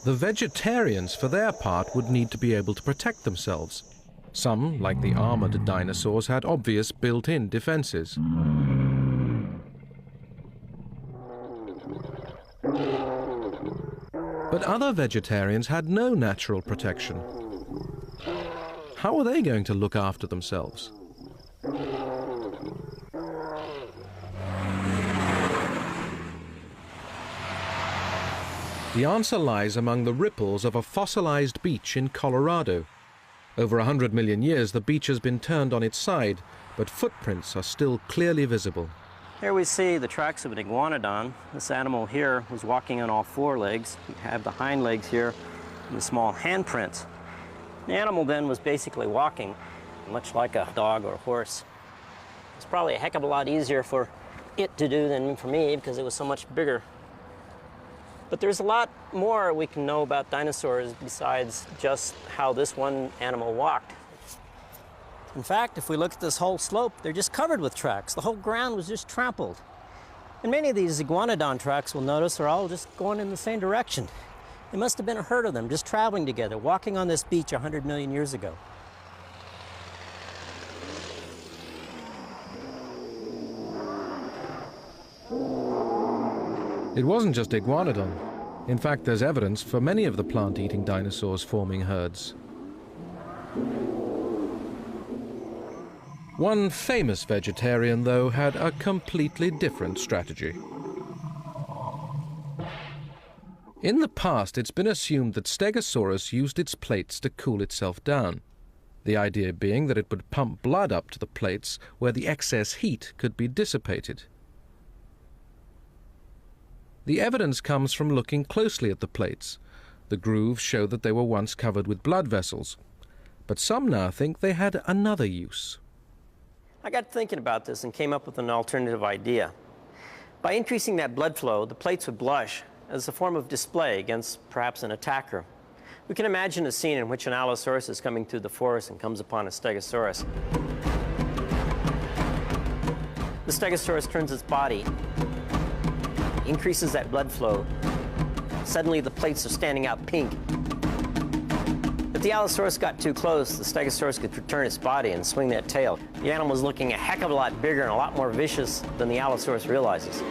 The vegetarians, for their part, would need to be able to protect themselves. Some, like the armored dinosaurs, had obvious built-in defenses. But other vegetarians had no natural protection. How are they going to look after themselves? The answer lies among the ripples of a fossilized beach in Colorado. Over 100 million years, the beach has been turned on its side, but footprints are still clearly visible. Here we see the tracks of an iguanodon. This animal here was walking on all four legs. We have the hind legs here and the small handprints. The animal then was basically walking, much like a dog or a horse. It's probably a heck of a lot easier for it to do than for me because it was so much bigger. But there's a lot more we can know about dinosaurs besides just how this one animal walked. In fact, if we look at this whole slope, they're just covered with tracks. The whole ground was just trampled. And many of these iguanodon tracks, we'll notice, are all just going in the same direction. There must have been a herd of them just traveling together, walking on this beach 100 million years ago. It wasn't just iguanodon. In fact, there's evidence for many of the plant-eating dinosaurs forming herds. One famous vegetarian, though, had a completely different strategy. In the past, it's been assumed that Stegosaurus used its plates to cool itself down, the idea being that it would pump blood up to the plates where the excess heat could be dissipated. The evidence comes from looking closely at the plates. The grooves show that they were once covered with blood vessels, but some now think they had another use. I got thinking about this and came up with an alternative idea. By increasing that blood flow, the plates would blush as a form of display against perhaps an attacker. We can imagine a scene in which an Allosaurus is coming through the forest and comes upon a Stegosaurus. The Stegosaurus turns its body, increases that blood flow. Suddenly the plates are standing out pink. If the Allosaurus got too close, the Stegosaurus could return its body and swing that tail. The animal is looking a heck of a lot bigger and a lot more vicious than the Allosaurus realizes.